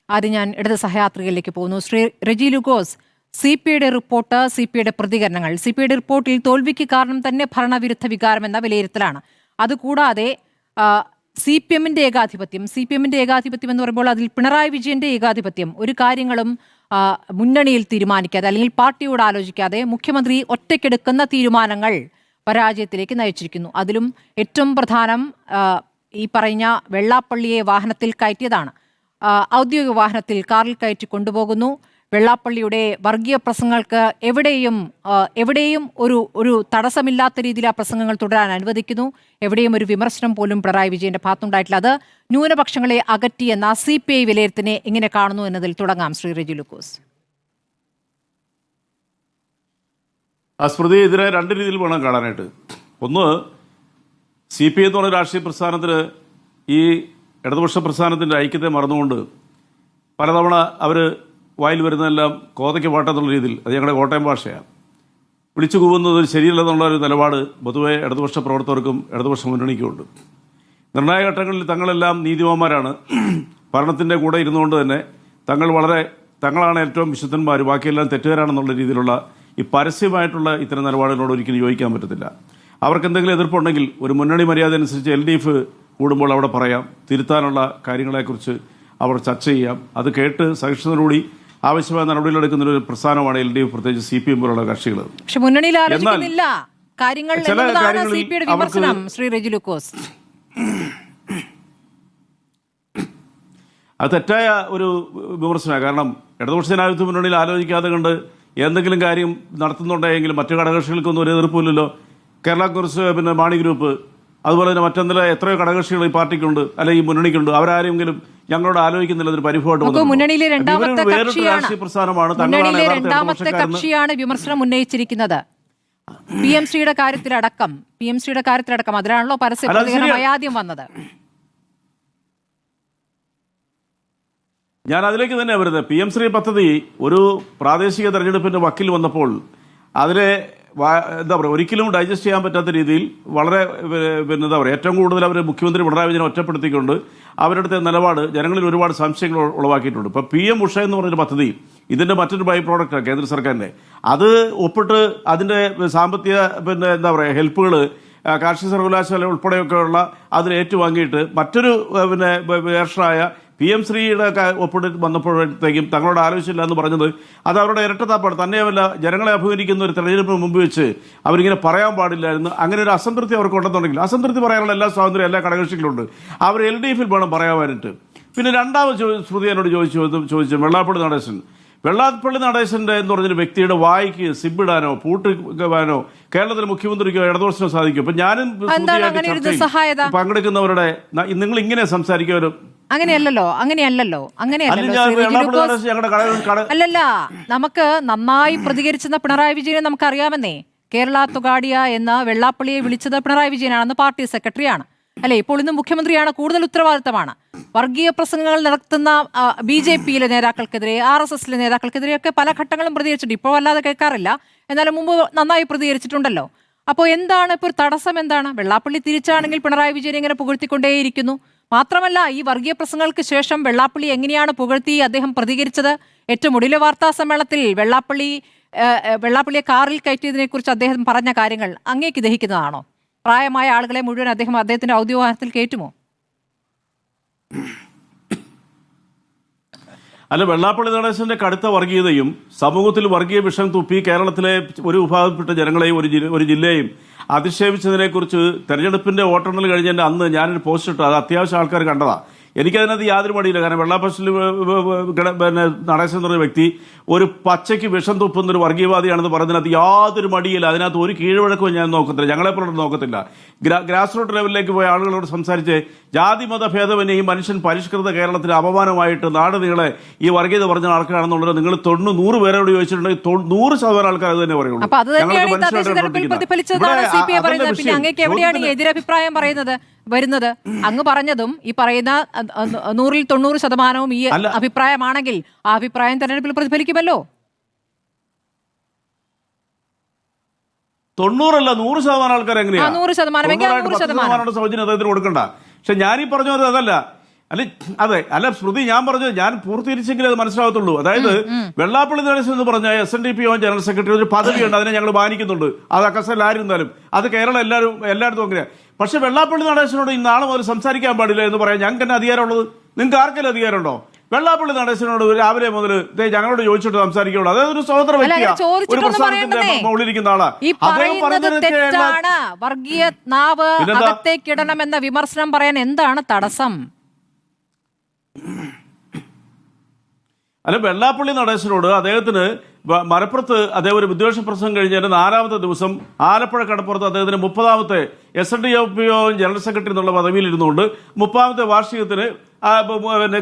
ആദ്യം ഞാൻ ഇടത് സഹയാത്രികയിലേക്ക് പോകുന്നു. ശ്രീ റെജി ലൂക്കോസ്, CPIയുടെ റിപ്പോർട്ട്, CPIയുടെ പ്രതികരണങ്ങൾ. CPIയുടെ റിപ്പോർട്ടിൽ തോൽവിക്ക് കാരണം തന്നെ ഭരണവിരുദ്ധ വികാരം എന്ന വിലയിരുത്തലാണ്. അതുകൂടാതെ CPMന്റെ ഏകാധിപത്യം എന്ന് പറയുമ്പോൾ അതിൽ പിണറായി വിജയന്റെ ഏകാധിപത്യം, ഒരു കാര്യങ്ങളും മുന്നണിയിൽ തീരുമാനിക്കാതെ അല്ലെങ്കിൽ പാർട്ടിയോട് ആലോചിക്കാതെ മുഖ്യമന്ത്രി ഒറ്റയ്ക്കെടുക്കുന്ന തീരുമാനങ്ങൾ പരാജയത്തിലേക്ക് നയിച്ചിരിക്കുന്നു. അതിലും ഏറ്റവും പ്രധാനം ഈ പറഞ്ഞ വെള്ളാപ്പള്ളിയെ വാഹനത്തിൽ കയറ്റിയതാണ്. ഔദ്യോഗിക വാഹനത്തിൽ കാറിൽ കയറ്റി കൊണ്ടുപോകുന്നു. വെള്ളാപ്പള്ളിയുടെ വർഗീയ പ്രസംഗങ്ങൾക്ക് എവിടെയും ഒരു തടസ്സമില്ലാത്ത രീതിയിൽ ആ പ്രസംഗങ്ങൾ തുടരാൻ അനുവദിക്കുന്നു. എവിടെയും ഒരു വിമർശനം പോലും പിണറായി വിജയന്റെ ഭാഗത്തുണ്ടായിട്ടില്ല. അത് ന്യൂനപക്ഷങ്ങളെ അകറ്റി എന്ന CPI വിലയിരുത്തിനെ എങ്ങനെ കാണുന്നു എന്നതിൽ തുടങ്ങാം. ശ്രീ റെജി ലൂക്കോസ്. സ്മൃതി, ഇതിനെ രണ്ട് രീതിയിൽ വേണം കാണാനായിട്ട്. ഒന്ന്, CPI എന്ന് പറഞ്ഞ രാഷ്ട്രീയ പ്രസ്ഥാനത്തിന് ഈ ഇടതുപക്ഷ പ്രസ്ഥാനത്തിൻ്റെ ഐക്യത്തെ മറന്നുകൊണ്ട് പലതവണ അവർ വായിൽ വരുന്നതെല്ലാം കോതയ്ക്ക് പാട്ടെന്നുള്ള രീതിയിൽ, അത് ഞങ്ങളുടെ കോട്ടയം ഭാഷയാണ്, വിളിച്ചു കൂവുന്നത് ശരിയല്ലെന്നുള്ള ഒരു നിലപാട് പൊതുവെ ഇടതുപക്ഷ പ്രവർത്തകർക്കും ഇടതുപക്ഷ മുന്നണിക്കുമുണ്ട്. നിർണായക ഘട്ടങ്ങളിൽ തങ്ങളെല്ലാം നീതിമാന്മാരാണ്. ഭരണത്തിൻ്റെ കൂടെ ഇരുന്നുകൊണ്ട് തന്നെ തങ്ങളാണ് ഏറ്റവും വിശുദ്ധന്മാർ, ബാക്കിയെല്ലാം തെറ്റുകാരാണെന്നുള്ള രീതിയിലുള്ള ഈ പരസ്യമായിട്ടുള്ള ഇത്തരം നിലപാടുകളോട് ഒരിക്കലും യോജിക്കാൻ പറ്റത്തില്ല. അവർക്ക് എന്തെങ്കിലും എതിർപ്പുണ്ടെങ്കിൽ ഒരു മുന്നണി മര്യാദ അനുസരിച്ച് LDF കൂടുമ്പോൾ അവിടെ പറയാം, തിരുത്താനുള്ള കാര്യങ്ങളെക്കുറിച്ച് അവർ ചർച്ച ചെയ്യാം. അത് കേട്ട് സഹിഷ്ണുതയോടുകൂടി ആവശ്യമായ നടപടികളെടുക്കുന്ന ഒരു പ്രസ്ഥാനമാണ് LDF, പ്രത്യേകിച്ച് CPM പോലുള്ള കക്ഷികൾ. പക്ഷെ മുന്നണിയിൽ ആലോചിക്കുന്നില്ല കാര്യങ്ങൾ എന്നതാണ് CPIയുടെ വിമർശനം. ശ്രീ റെജി ലൂക്കോസ്, അത് തെറ്റായ ഒരു വിമർശനമാണ്. കാരണം ഇടതുപക്ഷ ജനാധിപത്യ മുന്നണിയിൽ ആലോചിക്കാതെ കണ്ട് എന്തെങ്കിലും കാര്യം നടത്തുന്നുണ്ടെങ്കിലും മറ്റു ഘടകകക്ഷികൾക്കൊന്നും ഒരു എതിർപ്പില്ലല്ലോ. കേരള കോൺഗ്രസ്, മാണി ഗ്രൂപ്പ്, അതുപോലെ തന്നെ മറ്റെന്തെങ്കിലും എത്രയോ ഘടകകക്ഷികൾ ഈ പാർട്ടിക്കുണ്ട്, അല്ലെങ്കിൽ ഈ മുന്നണിക്കുണ്ട്. അവരാരെങ്കിലും ഞങ്ങളോട് ആലോചിക്കുന്നില്ല, ഒരു പരിഭവമായിട്ട്. മുന്നണിയിലെ രണ്ടാമത്തെ പ്രസ്ഥാനമാണ് കക്ഷിയാണ് വിമർശനം ഉന്നയിച്ചിരിക്കുന്നത്. PMCയുടെ കാര്യത്തിലടക്കം അതിലാണല്ലോ പരസ്യ പ്രതികരണമായി ആദ്യം വന്നത്. ഞാൻ അതിലേക്ക് തന്നെ വരുന്നത്. PMC പദ്ധതി ഒരു പ്രാദേശിക തെരഞ്ഞെടുപ്പിന്റെ വക്കിൽ വന്നപ്പോൾ അതിനെ എന്താ പറയുക, ഒരിക്കലും ഡൈജസ്റ്റ് ചെയ്യാൻ പറ്റാത്ത രീതിയിൽ വളരെ എന്താ പറയുക, ഏറ്റവും കൂടുതൽ അവർ മുഖ്യമന്ത്രി പിണറായി വിജയനെ ഒറ്റപ്പെടുത്തിക്കൊണ്ട് അവരുടെ നിലപാട് ജനങ്ങളിൽ ഒരുപാട് സംശയങ്ങൾ ഉളവാക്കിയിട്ടുണ്ട്. ഇപ്പോൾ PM ഉഷ എന്ന് പറഞ്ഞൊരു പദ്ധതി, ഇതിന്റെ മറ്റൊരു ബൈ പ്രോഡക്റ്റാണ് കേന്ദ്ര സർക്കാരിന്റെ. അത് ഒപ്പിട്ട് അതിന്റെ സാമ്പത്തിക എന്താ പറയുക ഹെൽപ്പുകൾ കാർഷിക സർവകലാശാല ഉൾപ്പെടെയൊക്കെയുള്ള അതിന് ഏറ്റുവാങ്ങിയിട്ട് മറ്റൊരു വേർഷനായ PMCയുടെ ഒപ്പിട്ട് വന്നപ്പോഴത്തേക്കും തങ്ങളോട് ആലോചിച്ചില്ല എന്ന് പറഞ്ഞത് അത് അവരുടെ ഇരട്ടത്താപ്പാണ്. തന്നെയുമല്ല, ജനങ്ങളെ അഭിമുഖീകരിക്കുന്ന ഒരു തെരഞ്ഞെടുപ്പിന് മുമ്പ് വെച്ച് അവരിങ്ങനെ പറയാൻ പാടില്ലായിരുന്നു. അങ്ങനെ ഒരു അസംതൃപ്തി അവർക്ക് ഉണ്ടെന്നുണ്ടെങ്കിൽ, അസംതൃപ്തി പറയാനുള്ള എല്ലാ സ്വാതന്ത്ര്യം എല്ലാ ഘടകകക്ഷികളുണ്ട്. അവർ LDF വേണം പറയാനായിട്ട്. പിന്നെ രണ്ടാമത് സ്മൃതി എന്നോട് ചോദിച്ചു വെള്ളാപ്പള്ളി നടേശന്റെ എന്ന് പറഞ്ഞൊരു വ്യക്തിയുടെ വായിക്ക് സിബിടാനോ പൂട്ടിടാനോ കേരളത്തിലെ മുഖ്യമന്ത്രിക്കോ ഇടതുപക്ഷത്തിനോ സാധിക്കും. ഇപ്പൊ ഞാനും പങ്കെടുക്കുന്നവരുടെ നിങ്ങൾ ഇങ്ങനെ സംസാരിക്കുമല്ലോ. അങ്ങനെയല്ലല്ലോ. അല്ലല്ല, നമുക്ക് നന്നായി പ്രതികരിച്ചെന്ന പിണറായി വിജയനെ നമുക്കറിയാമെന്നേ. കേരള തുഗാഡിയ എന്ന വെള്ളാപ്പള്ളിയെ വിളിച്ചത് പിണറായി വിജയനാണെന്ന് പാർട്ടി സെക്രട്ടറിയാണ് അല്ലെ. ഇപ്പോൾ ഇന്ന് മുഖ്യമന്ത്രിയാണ്, കൂടുതൽ ഉത്തരവാദിത്തമാണ്. വർഗീയ പ്രസംഗങ്ങൾ നടത്തുന്ന BJPയിലെ നേതാക്കൾക്കെതിരെ, RSSലെ നേതാക്കൾക്കെതിരെയൊക്കെ പല ഘട്ടങ്ങളും പ്രതികരിച്ചിട്ടുണ്ട്. ഇപ്പോൾ അല്ലാതെ കേൾക്കാറില്ല, എന്നാലും മുമ്പ് നന്നായി പ്രതികരിച്ചിട്ടുണ്ടല്ലോ. അപ്പോൾ എന്താണ് ഇപ്പോൾ ഒരു തടസ്സം? എന്താണ്? വെള്ളാപ്പള്ളി തിരിച്ചാണെങ്കിൽ പിണറായി വിജയൻ ഇങ്ങനെ പുകഴ്ത്തിക്കൊണ്ടേയിരിക്കുന്നു. മാത്രമല്ല, ഈ വർഗീയ പ്രസംഗങ്ങൾക്ക് ശേഷം വെള്ളാപ്പള്ളി എങ്ങനെയാണ് പുകഴ്ത്തി അദ്ദേഹം പ്രതികരിച്ചത്? ഏറ്റവും ഒടുവിലെ വാർത്താ സമ്മേളനത്തിൽ വെള്ളാപ്പള്ളിയെ കാറിൽ കയറ്റിയതിനെ കുറിച്ച് അദ്ദേഹം പറഞ്ഞ കാര്യങ്ങൾ അങ്ങേക്ക് ദഹിക്കുന്നതാണോ? പ്രായമായ ആളുകളെ മുഴുവൻ അദ്ദേഹത്തിന്റെ ഔദ്യോഗിക വാഹനത്തിൽ കയറ്റുമോ? അല്ല, വെള്ളാപ്പള്ളി നടേശന്റെ കടുത്ത വർഗീയതയും സമൂഹത്തിൽ വർഗീയ വിഷം തുപ്പി കേരളത്തിലെ ഒരു വിഭാഗപ്പെട്ട ജനങ്ങളെയും ഒരു ജില്ലയും അധിക്ഷേപിച്ചതിനെ കുറിച്ച് തെരഞ്ഞെടുപ്പിന്റെ വോട്ടെണ്ണൽ കഴിഞ്ഞതിന്റെ അന്ന് ഞാനൊരു പോസ്റ്റ് ഇട്ടു. അത് അത്യാവശ്യം ആൾക്കാർ കണ്ടതാ. എനിക്കതിനകത്ത് യാതൊരു മടിയില്ല. കാരണം വെള്ളാപ്പള്ളി നടേശൻ എന്ന് പറഞ്ഞ വ്യക്തി ഒരു പച്ചയ്ക്ക് വിഷം തുപ്പുന്നൊരു വർഗീയവാദിയാണെന്ന് പറയുന്നതിനകത്ത് യാതൊരു മടിയില്ല. അതിനകത്ത് ഒരു കീഴ്വഴക്കവും ഞാൻ നോക്കത്തില്ല, ഞങ്ങളെപ്പോഴും നോക്കത്തില്ല. ഗ്രാസ് റൂട്ട് ലെവലിലേക്ക് പോയ ആളുകളോട് സംസാരിച്ച് ജാതി മത ഭേദമന്യേ ഈ മനുഷ്യൻ പരിഷ്കൃത കേരളത്തിന് അപമാനമായിട്ട് നാട് നിങ്ങളെ ഈ വർഗീയത പറഞ്ഞ ആൾക്കാരാണെന്നുള്ളത് നിങ്ങൾ 100 പേരോട് ചോദിച്ചിട്ടുണ്ടെങ്കിൽ 100% ആൾക്കാർ അത് തന്നെ പറയുള്ളൂ. വരുന്നത് അങ്ങ് പറഞ്ഞതും ഈ പറയുന്ന 100% ഈ അഭിപ്രായമാണെങ്കിൽ ആ അഭിപ്രായം തെരഞ്ഞെടുപ്പിൽ പ്രതിഫലിക്കുമല്ലോ. 90% 100% ആൾക്കാർ എങ്ങനെയാണ് 100% സൗജന്യം അദ്ദേഹത്തിന് കൊടുക്കണ്ട. പക്ഷെ ഞാനീ പറഞ്ഞു അതല്ല. അല്ല അതെ അല്ല സ്മൃതി, ഞാൻ പറഞ്ഞത് ഞാൻ പൂർത്തീകരിച്ചെങ്കിൽ അത് മനസ്സിലാകത്തുള്ളൂ. അതായത് വെള്ളാപ്പള്ളി നടേശൻ എന്ന് പറഞ്ഞ SNDP ജനറൽ സെക്രട്ടറി ഒരു പദവിയുണ്ട്, അതിനെ ഞങ്ങൾ മാനിക്കുന്നുണ്ട്. അത് അക്കസലായിരുന്നാലും അത് കേരളം എല്ലായിടത്തും അങ്ങനെയാണ്. പക്ഷെ വെള്ളാപ്പള്ളി നടേശനോട് ഈ നാളെ മുതൽ സംസാരിക്കാൻ പാടില്ല എന്ന് പറയാൻ ഞങ്ങൾക്ക് തന്നെ അധികാരമുള്ളത്? നിങ്ങൾക്ക് ആർക്കെങ്കിലും അധികാരമുണ്ടോ? വെള്ളാപ്പള്ളി നടേശനോട് രാവിലെ മുതൽ ഞങ്ങളോട് ചോദിച്ചിട്ട് സംസാരിക്കുള്ളൂ. അതായത് ഒരു സ്വതന്ത്ര വ്യക്തിയാണ്, ഒരു പ്രസ്ഥാനത്തിന്റെ മുകളിലിരിക്കുന്ന ആളാ. വർഗീയ നാവ് അകത്തേക്കിടണമെന്ന വിമർശനം പറയാൻ എന്താണ് തടസ്സം? അല്ല, വെള്ളാപ്പള്ളി നടേശനോട് അദ്ദേഹത്തിന് മലപ്പുറത്ത് അദ്ദേഹം ഒരു വിദ്വേഷ പ്രസംഗം കഴിഞ്ഞതിന്റെ 4ാമത്തെ ദിവസം ആലപ്പുഴ കടപ്പുറത്ത് അദ്ദേഹത്തിന് 30ാമത്തെ SNDP ജനറൽ സെക്രട്ടറി എന്നുള്ള പദവിയിൽ ഇരുന്നുകൊണ്ട് 30ാമത്തെ വാർഷികത്തിന്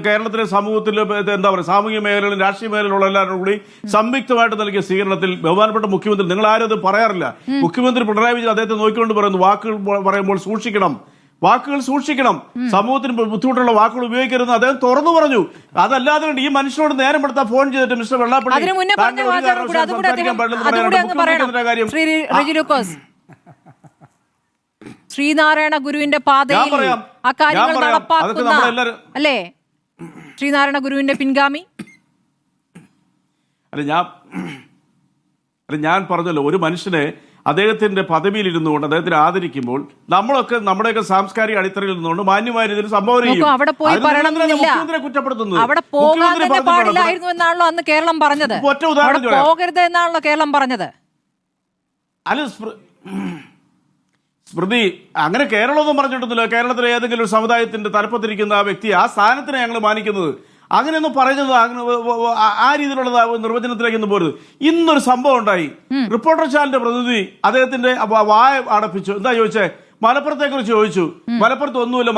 കേരളത്തിലെ സമൂഹത്തിൽ എന്താ പറയുക, സാമൂഹിക മേഖലകളിലും രാഷ്ട്രീയ മേഖലയിലുള്ള എല്ലാവരും കൂടി സംയുക്തമായിട്ട് നൽകിയ സ്വീകരണത്തിൽ ബഹുമാനപ്പെട്ട മുഖ്യമന്ത്രി, നിങ്ങൾ ആരും അത് പറയാറില്ല, മുഖ്യമന്ത്രി പിണറായി വിജയൻ അദ്ദേഹത്തെ നോക്കിക്കൊണ്ട് പറയുന്നു, വാക്കുകൾ പറയുമ്പോൾ സൂക്ഷിക്കണം, വാക്കുകൾ സൂക്ഷിക്കണം, സമൂഹത്തിന് ബുദ്ധിമുട്ടുള്ള വാക്കുകൾ ഉപയോഗിക്കരുതെന്ന് അദ്ദേഹം തുറന്നു പറഞ്ഞു. അതല്ലാതെ ഈ മനുഷ്യനോട് നേരം പെടുത്താൻ ഫോൺ ചെയ്തിട്ട് മിസ്റ്റർ വെള്ളാപ്പള്ളി ശ്രീനാരായണ ഗുരുവിന്റെ പാതയിൽ ആ കാര്യങ്ങൾ നടപ്പാക്കുന്ന അല്ലേ ശ്രീനാരായണ ഗുരുവിന്റെ പിൻഗാമി? ഞാൻ പറഞ്ഞല്ലോ, ഒരു മനുഷ്യനെ അദ്ദേഹത്തിന്റെ പദവിയിൽ ഇരുന്നുകൊണ്ട് അദ്ദേഹത്തിന് ആദരിക്കുമ്പോൾ നമ്മളൊക്കെ നമ്മുടെയൊക്കെ സാംസ്കാരിക അടിത്തറയിൽ നിന്നുകൊണ്ട് മാന്യമായ രീതിയിൽ സംഭാവന ചെയ്യും. മുഖ്യമന്ത്രിയെ കുറ്റപ്പെടുത്തുന്നത് അവിടെ പോകാൻ പാടില്ലായിരുന്നു എന്നാണല്ലോ അന്ന് കേരളം പറഞ്ഞത്. ഒറ്റ ഉദാഹരണം പോകരുത് എന്നാണല്ലോ കേരളം പറഞ്ഞത്. അല്ല സ്മൃതി, അങ്ങനെ കേരളമൊന്നും പറഞ്ഞിട്ടൊന്നുമില്ല. കേരളത്തിലെ ഏതെങ്കിലും ഒരു സമുദായത്തിന്റെ തലപ്പത്തിരിക്കുന്ന ആ വ്യക്തി, ആ സ്ഥാനത്തിനെ ഞങ്ങൾ മാനിക്കുന്നത്, അങ്ങനെയൊന്നും പറയുന്നത് ആ രീതിയിലുള്ള നിർവചനത്തിലേക്കൊന്നും പോരുത്. ഇന്നൊരു സംഭവം ഉണ്ടായി. റിപ്പോർട്ടർ ചാനലിന്റെ പ്രതിനിധി അദ്ദേഹത്തിന്റെ വായ അടപ്പിച്ചു. എന്താ ചോദിച്ചേ? മലപ്പുറത്തെ കുറിച്ച് ചോദിച്ചു. മലപ്പുറത്ത് ഒന്നുമില്ല.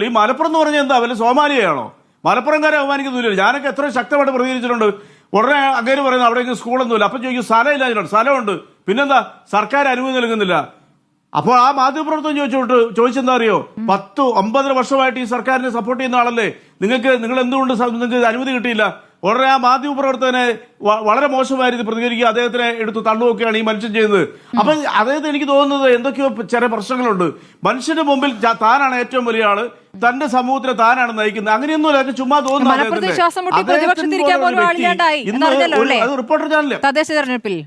ഈ മലപ്പുറം എന്ന് പറഞ്ഞാൽ എന്താ, വല്ല സോമാലിയാണോ? മലപ്പുറംകാരെ അവമാനിക്കുന്നില്ല. ഞാനൊക്കെ എത്ര ശക്തമായിട്ട് പ്രതികരിച്ചിട്ടുണ്ട്. ഉടനെ അങ്ങേര് പറയുന്നത് അവിടേക്ക് സ്കൂളൊന്നുമില്ല. അപ്പൊ ചോദിക്കും സ്ഥലമില്ല. സ്ഥലമുണ്ട്, പിന്നെന്താ സർക്കാർ അനുമതി നൽകുന്നില്ല. അപ്പോൾ ആ മാധ്യമപ്രവർത്തനം ചോദിച്ചെന്താ അറിയോ, 10-9 വർഷമായിട്ട് ഈ സർക്കാരിനെ സപ്പോർട്ട് ചെയ്യുന്ന ആളല്ലേ, നിങ്ങൾ എന്തുകൊണ്ട് നിങ്ങൾക്ക് അനുമതി കിട്ടിയില്ല? ഉടനെ ആ മാധ്യമപ്രവർത്തകനെ വളരെ മോശമായ രീതി പ്രതികരിക്കുക, അദ്ദേഹത്തിനെ എടുത്ത് തള്ളുവൊക്കെയാണ് ഈ മനുഷ്യൻ ചെയ്യുന്നത്. അപ്പൊ അദ്ദേഹത്തിന് എനിക്ക് തോന്നുന്നത് എന്തൊക്കെയോ ചെറിയ പ്രശ്നങ്ങളുണ്ട്. മനുഷ്യന്റെ മുമ്പിൽ താനാണ് ഏറ്റവും വലിയ ആള്, തന്റെ സമൂഹത്തിനെ താനാണ് നയിക്കുന്നത്. അങ്ങനെയൊന്നും അതൊക്കെ ചുമ്മാ തോന്നുന്നു. റിപ്പോർട്ടർ ചാനലിൽ തദ്ദേശ തെരഞ്ഞെടുപ്പിൽ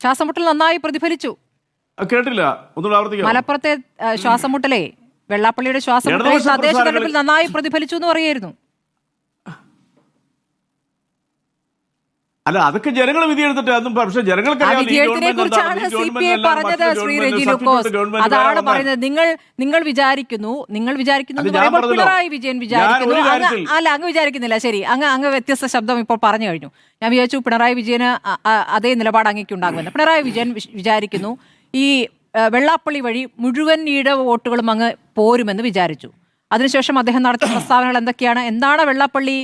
ശ്വാസമുട്ടൽ നന്നായി പ്രതിഫലിച്ചു. കേട്ടില്ല, ഒന്നുകൂടെ ആവർത്തിക്കാം. മലപ്പുറത്തെ ശ്വാസമുട്ടലേ, വെള്ളാപ്പള്ളിയുടെ ശ്വാസമുട്ടൽ തദ്ദേശ തെരഞ്ഞെടുപ്പിൽ നന്നായി പ്രതിഫലിച്ചു എന്ന് പറയായിരുന്നു. അല്ല, അതൊക്കെ ജനങ്ങൾ വിധിയെടുത്തിട്ട് അതൊന്നും. പക്ഷേ വിധിയെഴുത്തിനെ കുറിച്ചാണ് CPI പറഞ്ഞത്. ശ്രീ റെജി ലൂക്കോസ് അതാണ് പറയുന്നത്. നിങ്ങൾ വിചാരിക്കുന്നു പിണറായി വിജയൻ വിചാരിക്കുന്നു. അല്ല, അങ്ങ് വിചാരിക്കുന്നില്ല. ശരി, അങ്ങ് വ്യത്യസ്ത ശബ്ദം ഇപ്പോൾ പറഞ്ഞു കഴിഞ്ഞു. ഞാൻ വിചാരിച്ചു പിണറായി വിജയന് അതേ നിലപാട് അങ്ങേക്കുണ്ടാകുമെന്ന്. പിണറായി വിജയൻ വിചാരിക്കുന്നു ഈ വെള്ളാപ്പള്ളി വഴി മുഴുവൻ ഈഴവ വോട്ടുകളും അങ്ങ് പോരുമെന്ന് വിചാരിച്ചു. അതിനുശേഷം അദ്ദേഹം നടത്തിയ പ്രസ്താവനകൾ എന്താണ് വെള്ളാപ്പള്ളി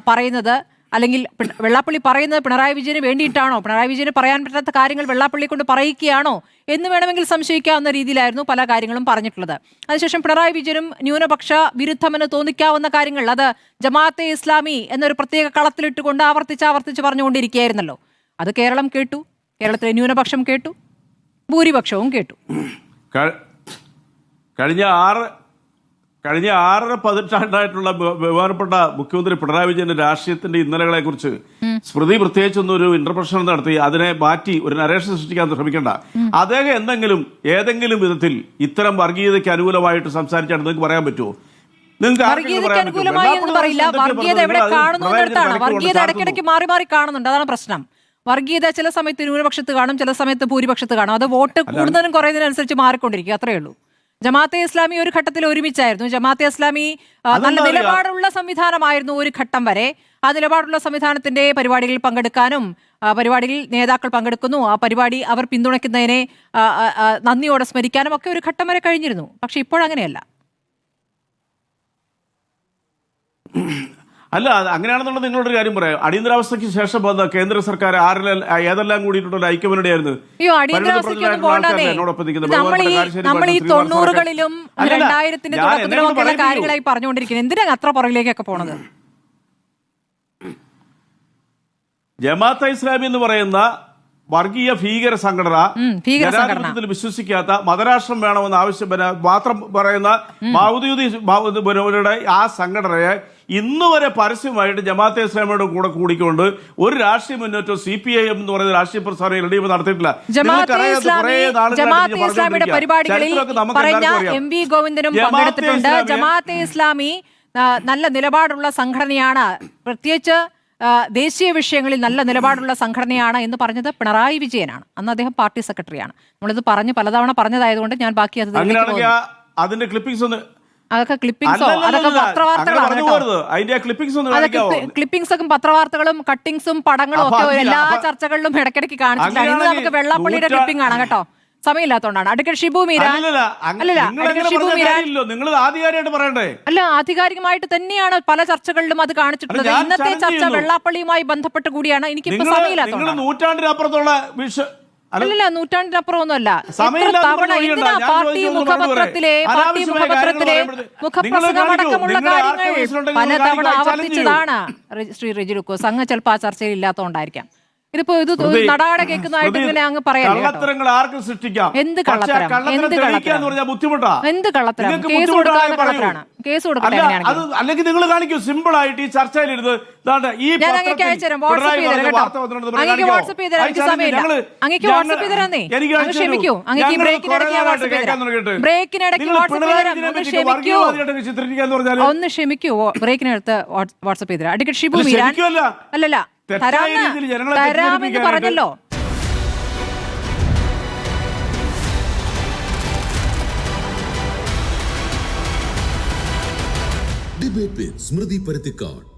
പറയുന്നത്? അല്ലെങ്കിൽ വെള്ളാപ്പള്ളി പറയുന്നത് പിണറായി വിജയന് വേണ്ടിയിട്ടാണോ? പിണറായി വിജയന് പറയാൻ പറ്റാത്ത കാര്യങ്ങൾ വെള്ളാപ്പള്ളിയെ കൊണ്ട് പറയിക്കുകയാണോ എന്ന് വേണമെങ്കിൽ സംശയിക്കാവുന്ന രീതിയിലായിരുന്നു പല കാര്യങ്ങളും പറഞ്ഞിട്ടുള്ളത്. അതിനുശേഷം പിണറായി വിജയനും ന്യൂനപക്ഷ വിരുദ്ധമെന്ന് തോന്നിക്കാവുന്ന കാര്യങ്ങൾ അത് ജമാഅത്തെ ഇസ്ലാമി എന്നൊരു പ്രത്യേക കളത്തിലിട്ടുകൊണ്ട് ആവർത്തിച്ച് പറഞ്ഞുകൊണ്ടിരിക്കുകയായിരുന്നല്ലോ. അത് കേരളം കേട്ടു, കേരളത്തിലെ ന്യൂനപക്ഷം കേട്ടു, ഭൂരിപക്ഷവും കേട്ടു. കഴിഞ്ഞ 6 പതിറ്റാണ്ടായിട്ടുള്ള ബഹുമാനപ്പെട്ട മുഖ്യമന്ത്രി പിണറായി വിജയന്റെ രാഷ്ട്രീയത്തിന്റെ ഇന്നലകളെ കുറിച്ച് സ്മൃതി പ്രത്യേകിച്ചൊന്നും ഒരു ഇന്റർപ്രഷൻ നടത്തി അതിനെ മാറ്റി ഒരു നരേഷൻ സൃഷ്ടിക്കാൻ ശ്രമിക്കേണ്ട. അദ്ദേഹം ഏതെങ്കിലും വിധത്തിൽ ഇത്തരം വർഗീയതയ്ക്ക് അനുകൂലമായിട്ട് സംസാരിച്ചാണ് നിങ്ങൾക്ക് പറയാൻ പറ്റുമോ? വർഗീയതയ്ക്ക് അനുകൂലമായി എന്ന് പറയില്ല. വർഗീയത എവിടെ കാണുന്നതാണ്. വർഗീയത ഇടയ്ക്കിടയ്ക്ക് മാറി കാണുന്നുണ്ട്. അതാണ് പ്രശ്നം. വർഗീയത ചില സമയത്ത് ന്യൂനപക്ഷത്ത് കാണും, ചില സമയത്ത് ഭൂരിപക്ഷത്ത് കാണും. അത് വോട്ട് കൂടുതലും കുറയുന്നതിനനുസരിച്ച് മാറിക്കൊണ്ടിരിക്കും, അത്രയേ ഉള്ളൂ. ജമാഅത്തെ ഇസ്ലാമി ഒരു ഘട്ടത്തിൽ ഒരുമിച്ചായിരുന്നു. ജമാഅത്തെ ഇസ്ലാമി നല്ല നിലപാടുള്ള സംവിധാനമായിരുന്നു ഒരു ഘട്ടം വരെ. ആ നിലപാടുള്ള സംവിധാനത്തിന്റെ പരിപാടികളിൽ പങ്കെടുക്കാനും, പരിപാടിയിൽ നേതാക്കൾ പങ്കെടുക്കുന്നു, ആ പരിപാടി അവർ പിന്തുണയ്ക്കുന്നതിനെ നന്ദിയോടെ സ്മരിക്കാനും ഒക്കെ ഒരു ഘട്ടം വരെ കഴിഞ്ഞിരുന്നു. പക്ഷെ ഇപ്പോഴങ്ങനെയല്ല. അല്ല, അങ്ങനെയാണെന്നുള്ളത് നിങ്ങളൊരു കാര്യം പറയാം. അടിയന്തരാവസ്ഥയ്ക്ക് ശേഷം വന്ന കേന്ദ്ര സർക്കാർ ഏതെല്ലാം കൂടിയിട്ടുള്ള ഐക്യമുന്നണിയായിരുന്നു. നമ്മൾ ഈ 90കളിലും 2000ത്തിന്റെ തുടക്കത്തിലും ഒക്കെ കാര്യങ്ങളായി പറഞ്ഞുകൊണ്ടിരിക്കുന്നത്. എന്തിനാണ് അത്ര പുറകിലേക്കൊക്കെ പോണത്? ജമാഅത്തെ ഇസ്ലാമി എന്ന് പറയുന്ന വർഗീയ ഭീകര സംഘടന, ഭീകര സംഘടന. ജനാധിപത്യത്തിൽ വിശ്വസിക്കാത്ത, മതരാഷ്ട്രം വേണമെന്ന് ആവശ്യം മാത്രം പറയുന്ന മൗദൂദിയുടെ ആ സംഘടനയെ ഇന്നുവരെ പരസ്യമായിട്ട് ജമാഅത്തെ ഇസ്ലാമിയുടെ കൂടെ കൂടിക്കൊണ്ട് ഒരു രാഷ്ട്രീയ മുന്നേറ്റം CPIM എന്ന് പറയുന്ന രാഷ്ട്രീയ പ്രസ്ഥാനം LDF നടത്തിയിട്ടില്ല. ജമാഅത്തെ ഇസ്ലാമിയുടെ പരിപാടികളിൽ പറഞ്ഞ MV ഗോവിന്ദനും പങ്കെടുത്തിട്ടുണ്ട്. ജമാഅത്തെ ഇസ്ലാമി നല്ല നിലപാടുള്ള സംഘടനയാണ്, പ്രത്യേകിച്ച് ദേശീയ വിഷയങ്ങളിൽ നല്ല നിലപാടുള്ള സംഘടനയാണ് എന്ന് പറഞ്ഞത് പിണറായി വിജയനാണ്. അന്ന് അദ്ദേഹം പാർട്ടി സെക്രട്ടറിയാണ്. നമ്മളിത് പലതവണ പറഞ്ഞതായതുകൊണ്ട് ഞാൻ ബാക്കി അതിന്റെ ക്ലിപ്പിംഗ്സ് ഒന്ന് അതൊക്കെ ക്ലിപ്പിംഗ്സോ അതൊക്കെ പത്രവാർത്തകളാണ് കേട്ടോ. ക്ലിപ്പിംഗ്സും പത്രവാർത്തകളും കട്ടിങ്സും പടങ്ങളും ഒക്കെ എല്ലാ ചർച്ചകളിലും ഇടയ്ക്കിടയ്ക്ക് കാണിച്ചിട്ടാണ്. ഇന്ന് നമുക്ക് വെള്ളാപ്പള്ളിയുടെ ക്ലിപ്പിംഗ് ആണ് കേട്ടോ, സമയമില്ലാത്തതുകൊണ്ടാണ്. അഡ്വക്കേറ്റ് ഷിബു മീരാൻ അല്ല, ആധികാരികമായിട്ട് തന്നെയാണ് പല ചർച്ചകളിലും അത് കാണിച്ചിട്ടുള്ളത്. ഇന്നത്തെ ചർച്ച വെള്ളാപ്പള്ളിയുമായി ബന്ധപ്പെട്ട് കൂടിയാണ്. എനിക്കിപ്പോ സമയമില്ലാത്തതുകൊണ്ടാണ്. അല്ലല്ല, നൂറ്റാണ്ടിനപ്പുറം ഒന്നുമല്ല. തവണ എന്തിനാ പാർട്ടി മുഖപത്രത്തിലെ മുഖപ്രസംഗമടക്കമുള്ള കാര്യങ്ങൾ പലതവണ ആവർത്തിച്ചതാണ് ശ്രീ റെജി ലൂക്കോസ്. അങ്ങ് ചിലപ്പോൾ ആ ചർച്ചയിൽ ഇല്ലാത്തതുകൊണ്ടായിരിക്കാം. ഇതിപ്പോ ഇത് നടാട കേൾക്കുന്നതായിട്ട് ഇങ്ങനെ അങ്ങ് പറയാം. എന്ത് കള്ളത്തരം, എന്ത് കള്ളത്തരം, കേസ് കൊടുക്കാതെ കള്ളത്തരാണ്. കേസ് കൊടുക്കട്ടെ. അല്ലെങ്കിൽ നിങ്ങൾ കാണിക്കൂ സിമ്പിൾ ആയിട്ട് ഈ ചർച്ചയിലിരുന്ന് ഞാൻ അങ്ങേക്ക് അയച്ചുതരാം, വാട്സ്ആപ്പ് ചെയ്തരാം കേട്ടോ. അങ്ങേക്ക് വാട്സ്ആപ്പ് ചെയ്തരാം, എനിക്ക് സമയമില്ല. അങ്ങേക്ക് വാട്സ്ആപ്പ് ചെയ്തരാന്നേ, അങ്ങ് ക്ഷമിക്കൂ. അങ്ങേക്ക് ബ്രേക്കിനിടയ്ക്ക് ഞാൻ വാട്സ്ആപ്പ് ചെയ്തരാം. ബ്രേക്കിനിടയ്ക്ക് വാട്സ്ആപ്പ് ചെയ്തരാം, ഒന്ന് ക്ഷമിക്കൂ. ഒന്ന് ക്ഷമിക്കൂ, ബ്രേക്കിനടുത്ത് വാട്സ്ആപ്പ് ചെയ്തരാം. അഡ്വക്കേറ്റ് ഷിബു മീരാൻ അല്ലല്ല തരാമെന്ന് പറഞ്ഞല്ലോ. ഡിബേറ്റ് വിത്ത് സ്മൃതി പരുത്തിക്കാട്.